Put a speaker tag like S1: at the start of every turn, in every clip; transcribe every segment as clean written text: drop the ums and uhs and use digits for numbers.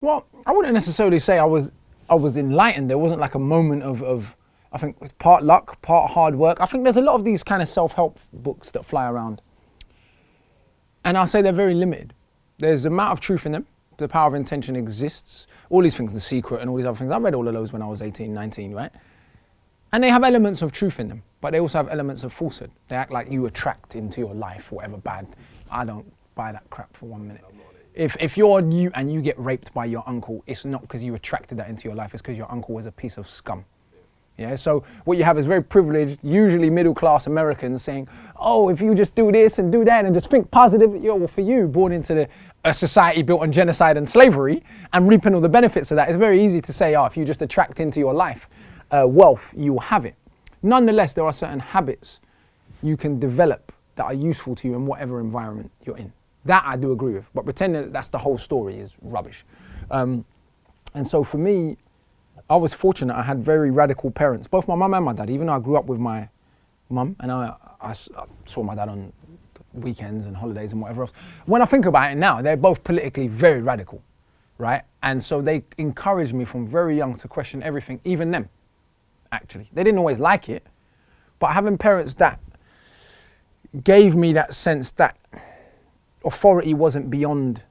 S1: Well, I wouldn't necessarily say I was enlightened. There wasn't like a moment of I think it's part luck, part hard work. I think there's a lot of these kind of self-help books that fly around. And I'll say they're very limited. There's a amount of truth in them. The power of intention exists. All these things, The Secret and all these other things. I read all of those when I was 18, 19, right? And they have elements of truth in them, but they also have elements of falsehood. They act like you attract into your life whatever bad. I don't buy that crap for 1 minute. If you're you and you get raped by your uncle, it's not because you attracted that into your life, it's because your uncle was a piece of scum. Yeah, so what you have is very privileged, usually middle-class Americans saying, oh, if you just do this and do that and just think positive, well, for you, born into a society built on genocide and slavery and reaping all the benefits of that, it's very easy to say, oh, if you just attract into your life wealth, you will have it. Nonetheless, there are certain habits you can develop that are useful to you in whatever environment you're in. That I do agree with, but pretending that that's the whole story is rubbish. And so for me, I was fortunate. I had very radical parents, both my mum and my dad. Even though I grew up with my mum, and I saw my dad on weekends and holidays and whatever else. When I think about it now, they're both politically very radical, right? And so they encouraged me from very young to question everything, even them, actually. They didn't always like it, but having parents that gave me that sense that authority wasn't beyond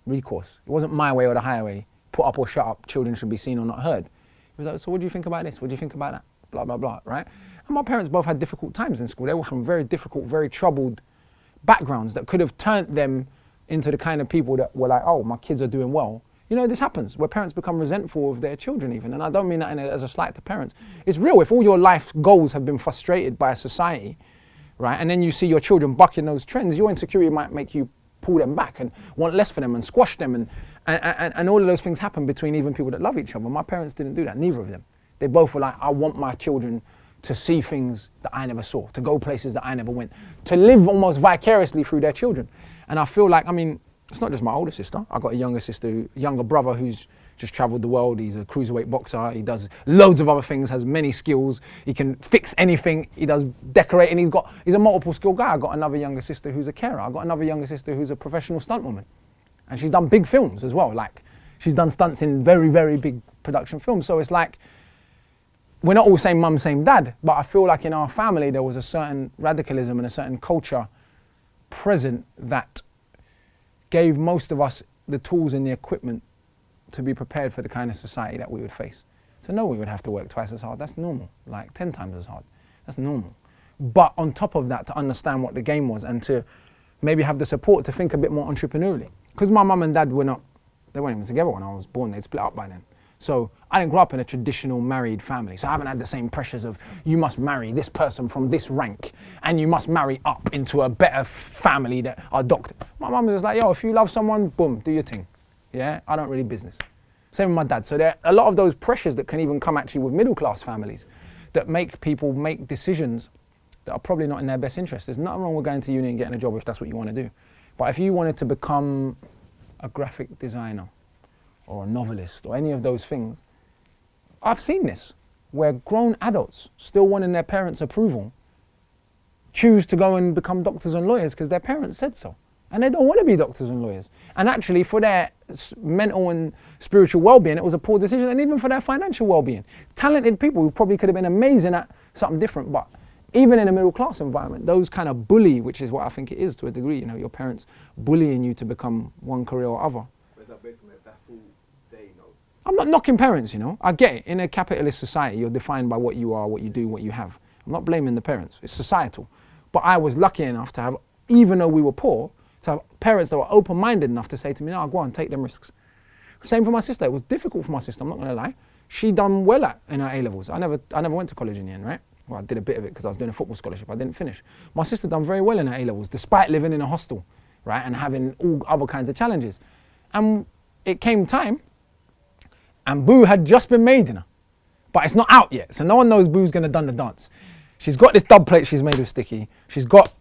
S1: recourse. It wasn't my way or the highway. Put up or shut up, children should be seen or not heard. He was like, so what do you think about this? What do you think about that? Blah, blah, blah, right? And my parents both had difficult times in school. They were from very difficult, very troubled backgrounds that could have turned them into the kind of people that were like, oh, my kids are doing well. You know, this happens where parents become resentful of their children even. And I don't mean that as a slight to parents. It's real. If all your life goals have been frustrated by a society, right? And then you see your children bucking those trends, your insecurity might make you pull them back and want less for them and squash them. And all of those things happen between even people that love each other. My parents didn't do that, neither of them. They both were like, I want my children to see things that I never saw, to go places that I never went, to live almost vicariously through their children. And I feel like, I mean, it's not just my older sister. I've got a younger brother who's just traveled the world. He's a cruiserweight boxer. He does loads of other things, has many skills. He can fix anything. He does decorating. He's a multiple skill guy. I've got another younger sister who's a carer. I've got another younger sister who's a professional stunt woman. And she's done big films as well. Like, she's done stunts in very, very big production films. So it's like, we're not all same mum, same dad, but I feel like in our family there was a certain radicalism and a certain culture present that gave most of us the tools and the equipment to be prepared for the kind of society that we would face. To know we would have to work twice as hard, that's normal. Like 10 times as hard, that's normal. But on top of that, to understand what the game was and to maybe have the support to think a bit more entrepreneurially. Because my mum and dad they weren't even together when I was born, they'd split up by then. So I didn't grow up in a traditional married family. So I haven't had the same pressures of you must marry this person from this rank and you must marry up into a better family that are doctors. My mum was just like, yo, if you love someone, boom, do your thing. Yeah, I don't really business. Same with my dad. So there are a lot of those pressures that can even come actually with middle class families that make people make decisions that are probably not in their best interest. There's nothing wrong with going to uni and getting a job if that's what you want to do. But if you wanted to become a graphic designer or a novelist or any of those things, I've seen this, where grown adults, still wanting their parents' approval, choose to go and become doctors and lawyers because their parents said so. And they don't want to be doctors and lawyers. And actually for their mental and spiritual well-being, it was a poor decision, and even for their financial well-being. Talented people who probably could have been amazing at something different, but even in a middle class environment, those kind of bully, which is what I think it is to a degree, you know, your parents bullying you to become one career or other.
S2: But is that basically, that's all they know?
S1: I'm not knocking parents, you know. I get it. In a capitalist society, you're defined by what you are, what you do, what you have. I'm not blaming the parents. It's societal. But I was lucky enough to have, even though we were poor, to have parents that were open-minded enough to say to me, no, go on, take them risks. Same for my sister. It was difficult for my sister, I'm not going to lie. She done well in her A-levels. I never went to college in the end, right? Well, I did a bit of it because I was doing a football scholarship. I didn't finish. My sister done very well in her A-levels, despite living in a hostel, right, and having all other kinds of challenges. And it came time, and Boo had just been made in her. But it's not out yet, so no one knows Boo's going to done the dance. She's got this dub plate she's made with sticky. She's got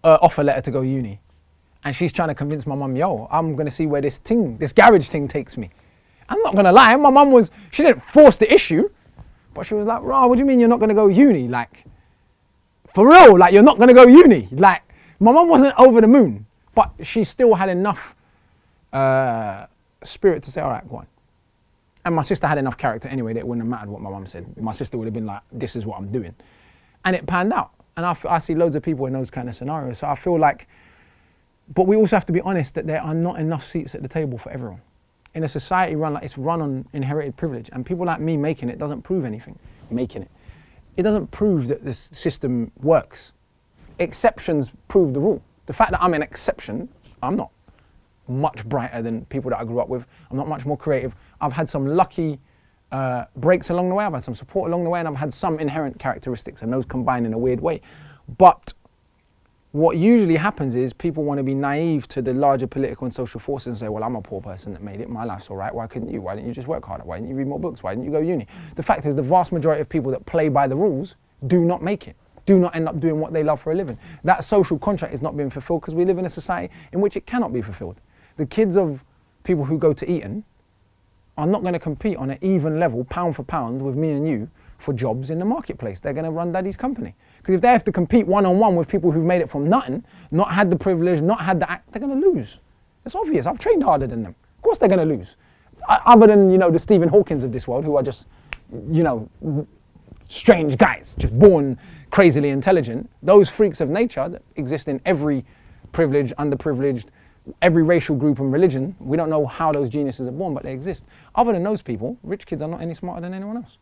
S1: an offer letter to go uni. And she's trying to convince my mum, yo, I'm going to see where this garage thing takes me. I'm not going to lie, my mum she didn't force the issue, but she was like, "Rah, what do you mean you're not going to go uni? Like, for real, like you're not going to go uni?" Like, my mum wasn't over the moon, but she still had enough spirit to say, all right, go on. And my sister had enough character anyway that it wouldn't have mattered what my mum said. My sister would have been like, this is what I'm doing. And it panned out. And I see loads of people in those kind of scenarios. So I feel like, but we also have to be honest that there are not enough seats at the table for everyone. In a society run like it's run on inherited privilege, and people like me making it doesn't prove anything. It doesn't prove that this system works. Exceptions prove the rule. The fact that I'm an exception, I'm not much brighter than people that I grew up with. I'm not much more creative. I've had some lucky breaks along the way. I've had some support along the way, and I've had some inherent characteristics, and those combine in a weird way. But what usually happens is people want to be naive to the larger political and social forces and say, well, I'm a poor person that made it. My life's all right. Why couldn't you? Why didn't you just work harder? Why didn't you read more books? Why didn't you go to uni? The fact is the vast majority of people that play by the rules do not make it, do not end up doing what they love for a living. That social contract is not being fulfilled because we live in a society in which it cannot be fulfilled. The kids of people who go to Eton are not going to compete on an even level, pound for pound, with me and you for jobs in the marketplace. They're going to run daddy's company. Because if they have to compete one-on-one with people who've made it from nothing, not had the privilege, not had the act, they're going to lose. It's obvious. I've trained harder than them. Of course they're going to lose. Other than, the Stephen Hawkins of this world, who are just, strange guys, just born crazily intelligent. Those freaks of nature that exist in every privileged, underprivileged, every racial group and religion. We don't know how those geniuses are born, but they exist. Other than those people, rich kids are not any smarter than anyone else.